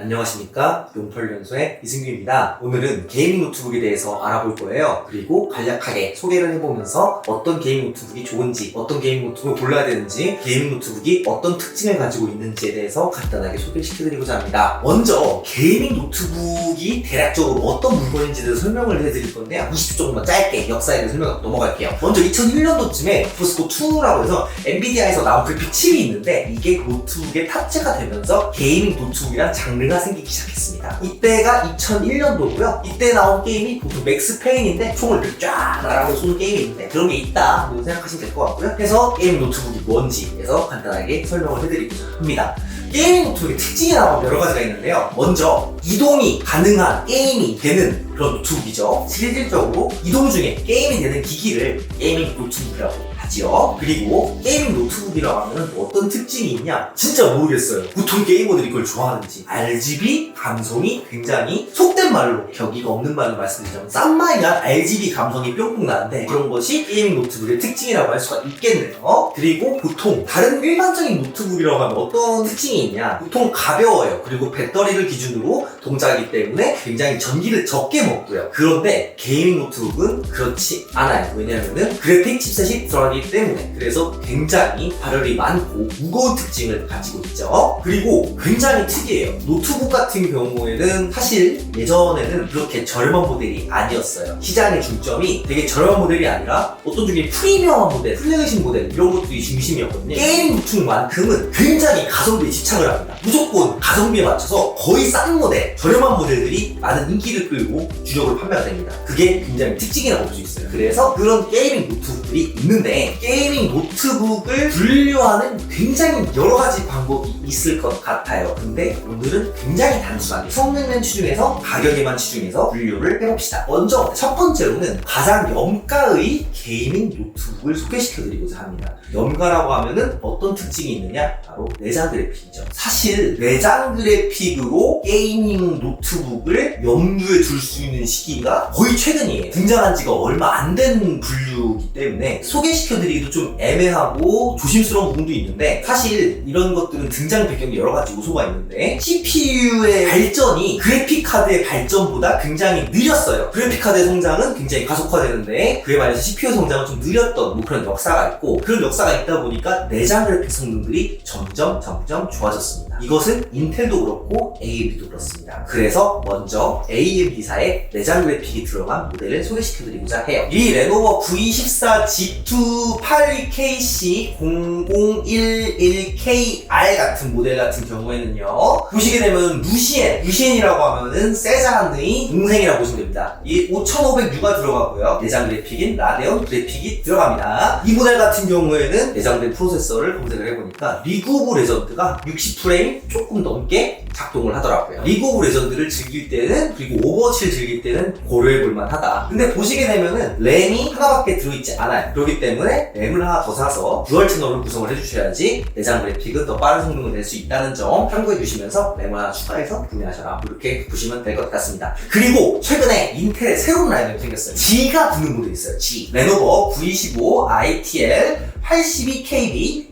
안녕하십니까, 용펄연소의 이승규입니다. 오늘은 게이밍 노트북에 대해서 알아볼 거예요. 그리고 간략하게 소개를 해보면서 어떤 게이밍 노트북이 좋은지, 어떤 게이밍 노트북을 골라야 되는지, 게이밍 노트북이 어떤 특징을 가지고 있는지에 대해서 간단하게 소개시켜드리고자 합니다. 먼저 게이밍 노트북이 대략적으로 어떤 물건인지에 대해서 설명을 해드릴 건데요. 20초 정도만 짧게 역사에 대해 설명하고 넘어갈게요. 먼저 2001년도쯤에 포스코2라고 해서 엔비디아에서 나온 그래픽 칩이 있는데, 이게 노트북에 탑재가 되면서 게이밍 노트북이란 장르가 생기기 시작했습니다. 이때가 2001년도고요. 이때 나온 게임이 보통 맥스 페인인데 총을 이렇게 쫙 날아가고 쏘는 게임이 있는데 그런 게 있다 생각하시면 될 것 같고요. 그래서 게이밍 노트북이 뭔지 해서 간단하게 설명을 해드리고자 합니다. 게이밍 노트북의 특징이 나오면 여러 가지가 있는데요. 먼저 이동이 가능한 게임이 되는 그런 노트북이죠. 실질적으로 이동 중에 게임이 되는 기기를 게이밍 노트북이라고 하지요. 그리고 게이밍 노트북이라고 하면 어떤 특징이 있냐? 진짜 모르겠어요. 보통 게이머들이 그걸 좋아하는지. RGB 감성이 굉장히 속된 말로, 격의가 없는 말로 말씀드리자면 싼마이한 RGB 감성이 뿅뿅 나는데, 그런 것이 게이밍 노트북의 특징이라고 할 수가 있겠네요. 그리고 보통 다른 일반적인 노트북이라고 하면 어떤 특징이 있냐? 보통 가벼워요. 그리고 배터리를 기준으로 동작이기 때문에 굉장히 전기를 적게 먹고요. 그런데 게이밍 노트북은 그렇지 않아요. 왜냐하면은 그래픽 칩셋이 들어가기 때문에. 그래서 굉장히 발열이 많고 무거운 특징을 가지고 있죠. 그리고 굉장히 특이해요. 노트북 같은 경우에는 사실 예전에는 그렇게 저렴한 모델이 아니었어요. 시장의 중점이 되게 저렴한 모델이 아니라 어떤 중에 프리미엄한 모델, 플래그십 모델 이런 것들이 중심이었거든요. 게임 노트북만큼은 굉장히 가성비에 집착을 합니다. 무조건 가성비에 맞춰서 거의 싼 모델, 저렴한 모델들이 많은 인기를 끌고 주력으로 판매가 됩니다. 그게 굉장히 특징이라고 볼 수 있어요. 그래서 그런 게이밍 노트북들이 있는데, 게이밍 노트북을 분류하는 굉장히 여러 가지 방법이 있을 것 같아요. 근데 오늘은 굉장히 단순하게 성능만 치중해서, 가격에만 치중해서 분류를 해봅시다. 먼저 첫 번째로는 가장 염가의 게이밍 노트북을 소개시켜드리고자 합니다. 염가라고 하면은 어떤 특징이 있느냐? 바로 내장 그래픽이죠. 사실 내장 그래픽으로 게이밍 노트북을 염두에 둘 수 있는 시기가 거의 최근이에요. 등장한 지가 얼마 안 된 분류이기 때문에 소개시켜드리기도 좀 애매하고 조심스러운 부분도 있는데, 사실 이런 것들은 등장 배경이 여러 가지 요소가 있는데, CPU의 발전이 그래픽카드의 발전보다 굉장히 느렸어요. 그래픽카드의 성장은 굉장히 가속화되는데 그에 반해서 CPU 성장은 좀 느렸던 그런 역사가 있고, 그런 역사가 있다 보니까 내장 그래픽 성능들이 점점 좋아졌습니다. 이것은 인텔도 그렇고 AMD도 그렇습니다. 그래서 먼저 AMD사의 내장 그래픽이 들어간 모델을 소개시켜드리고자 해요. 이 레노버 V14G282KC0011KR 같은 모델 같은 경우에는요, 보시게 되면 루시엔이라고 하면은 세자한의 동생이라고 보시면 됩니다. 이 5500U가 들어가고요. 내장 그래픽인 라데온 그래픽이 들어갑니다. 이 모델 같은 경우에는 내장된 프로세서를 검색을 해보니까 리그 오브 레전드가 60프레임 조금 넘게 작동을 하더라고요. 리그 오브 레전드를 즐길 때는, 그리고 오버워치를 즐길 때는 고려해볼만 하다. 근데 보시게 되면은 램이 하나밖에 들어있지 않아요. 그렇기 때문에 램을 하나 더 사서 듀얼 채널을 구성을 해주셔야지 내장 그래픽은 더 빠른 성능을 낼 수 있다는 점 참고해 주시면서 램을 하나 추가해서 구매하셔라, 이렇게 보시면 될 것 같습니다. 그리고 최근에 인텔의 새로운 라인업이 생겼어요. G가 붙는 모델이 있어요. G. 레노버 V15 ITL 82KB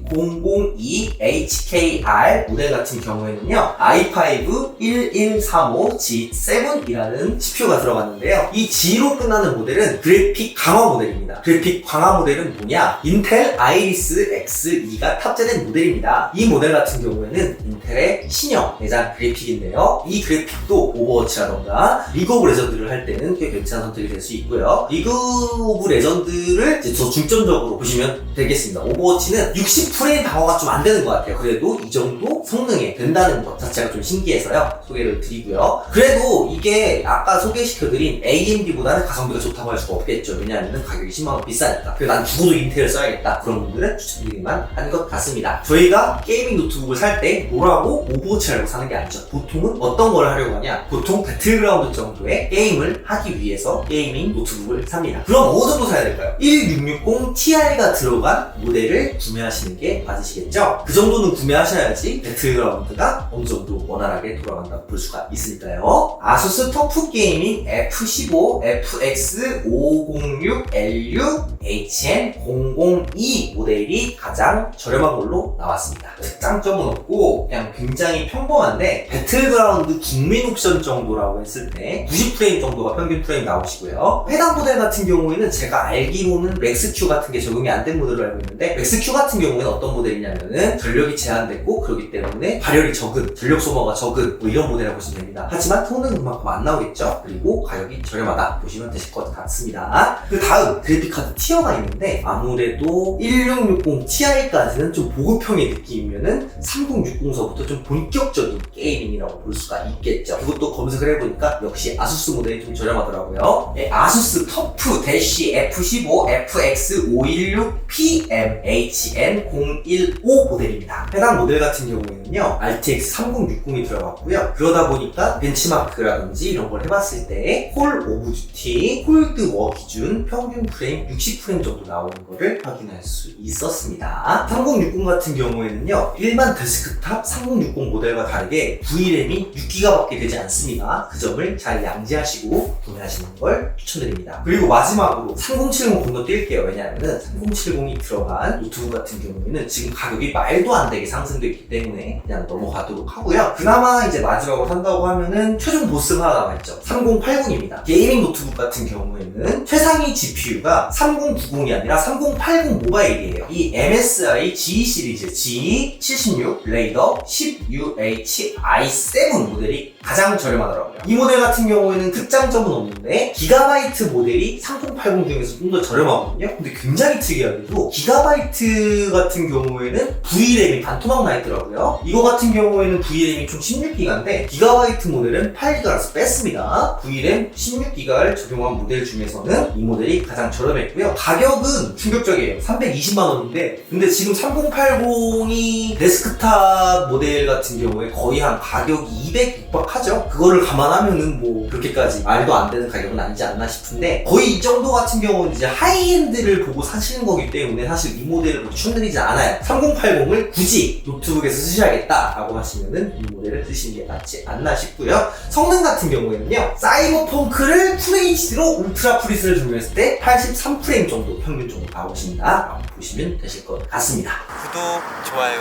002HKR 모델 같은 경우에는요, i5 1135 G7이라는 CPU가 들어갔는데요. 이 G로 끝나는 모델은 그래픽 강화 모델입니다. 그래픽 강화 모델은 뭐냐? 인텔 아이리스 X2가 탑재된 모델입니다. 이 모델 같은 경우에는 인텔의 신형 내장 그래픽인데요. 이 그래픽도 오버워치라던가 리그 오브 레전드를 할 때는 꽤 괜찮은 선택이 될 수 있고요. 리그 오브 레전드를 이제 더 중점적으로 보시면 되겠습니다. 오버워치는 60프레임 방어가 좀 안 되는 것 같아요. 그래도 이 정도 성능이 된다는 것 자체가 좀 신기해서요, 소개를 드리고요. 그래도 이게 아까 소개시켜드린 AMD보다는 가성비가 좋다고 할 수가 없겠죠. 왜냐하면 가격이 10만원 비싸니까. 그래서 난 죽어도 인텔을 써야겠다, 그런 분들은 추천드리기만 하는 것 같습니다. 저희가 게이밍 노트북을 살 때 뭐라고 오버워치를 알고 사는 게 아니죠. 보통은 어떤 걸 하려고 하냐? 보통 배틀그라운드 정도의 게임을 하기 위해서 게이밍 노트북을 삽니다. 그럼 어느 정도 사야 될까요? 1660 Ti가 들어간 모델을 구매하시는 게 맞으시겠죠? 그 정도는 구매하셔야지 배틀그라운드가 어느 정도 원활하게 돌아간다고 볼 수가 있으니까요. 아수스 터프 게이밍 F15 FX 506 LU HN002 모델이 가장 저렴한 걸로 나왔습니다. 특장점은 없고 그냥 굉장히 평범한데 배틀그라운드 국민 옵션 정도라고 했을 때 90프레임 정도가 평균 프레임 나오시고요. 해당 모델 같은 경우에는 제가 알기로는 맥스Q 같은 게 적용이 안 된 모델로 알고 있는데, 맥스Q 같은 경우에는 어떤 모델이냐면은 전력이 제한됐고 그렇기 때문에 발열이 적은, 전력 소모가 적은 뭐 이런 모델이라고 보시면 됩니다. 하지만 성능은 그만큼 안 나오겠죠. 그리고 가격이 저렴하다 보시면 되실 것 같습니다. 그 다음 그래픽카드 티어가 있는데 아무래도 1660 Ti까지는 좀 보급형의 느낌이면은 3060서부터 좀 본격적인 게이밍이라고 볼 수가 있겠죠. 그것도 검색을 해보니까 역시 아수스 모델이 좀 저렴하더라고요. 네, 아수스 터프 대쉬 F15 FX516 PMHN015 모델입니다. 해당 모델 같은 경우에는요 RTX 3060이 들어갔고요. 그러다 보니까 벤치마크라든지 이런 걸 해봤을 때 콜 오브 듀티, 콜드워 기준 평균 프레임 60프레임 정도 나오는 거를 확인할 수 있었습니다. 3060 같은 경우에는요 일반 데스크탑 3060 모델과 다르게 VRAM이 6기가밖에 되지 않습니다. 그 점을 잘 양지하시고 구매하시는 걸 추천드립니다. 그리고 마지막으로 3070 건너뛸게요. 왜냐하면 3070이 들어간 노트북 같은 경우에는 지금 가격이 말도 안 되게 상승되어 있기 때문에 그냥 넘어가도록 하고요. 그나마 이제 마지막으로 한다고 하면은 최종 보스가 하나 남아있죠. 3080입니다. 게이밍 노트북 같은 경우에는 최상위 GPU가 3090이 아니라 3080 모바일이에요. 이 MSI GE 시리즈 GE76 레이더 10UH-i7 모델이 가장 저렴하더라고요. 이 모델 같은 경우에는 특장점은 없는데 기가바이트 모델이 3080 중에서 좀 더 저렴하거든요. 근데 굉장히 특이하게도 기가바이트 같은 경우에는 VRAM이 반토막 나 있더라고요. 이거 같은 경우에는 VRAM이 총 16기가인데 기가바이트 모델은 8기가라서 뺐습니다. VRAM 16기가를 적용한 모델 중에서는 이 모델이 가장 저렴했고요. 가격은 충격적이에요. 320만원인데 근데 지금 3080이 데스크탑 모델 같은 경우에 거의 한 가격이 200 육박하죠. 그거를 감안하면은 뭐 그렇게까지 말도 안 되는 가격은 아니지 않나 싶은데, 거의 이 정도 같은 경우는 이제 하이엔드를 보고 사시는 거기 때문에 사실 이 모델을 추천드리지 않아요. 3080을 굳이 노트북에서 쓰셔야겠다라고 하시면은 이 모델을 쓰시는 게 낫지 않나 싶고요. 성능 같은 경우에는요 사이버펑크를 FHD로 울트라 프리스를 적용했을 때 83프레임 정도 평균 정도 나오신다 라고 보시면 되실 것 같습니다. 구독, 좋아요.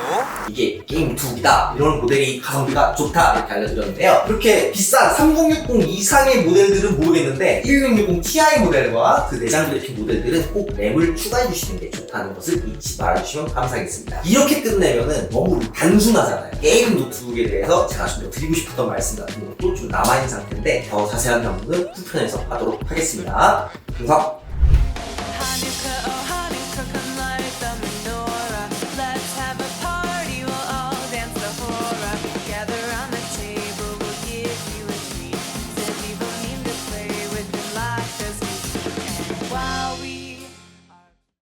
이게 게임 노트북이다, 이런 모델이 가성비가 좋다 이렇게 알려드렸는데요. 그렇게 비싼 3060 이상의 모델들은 모르겠는데 1660 Ti 모델과 그 내장 그래픽 모델들은 꼭 램을 추가해 주시는 게 좋다는 것을 잊지 말아주시면 감사하겠습니다. 이렇게 끝내면은 너무 단순하잖아요. 게임 노트북에 대해서 제가 좀 더 드리고 싶었던 말씀 같은 것도 좀 남아있는 상태인데 더 자세한 내용은 후편에서 하도록 하겠습니다. 감사합니다.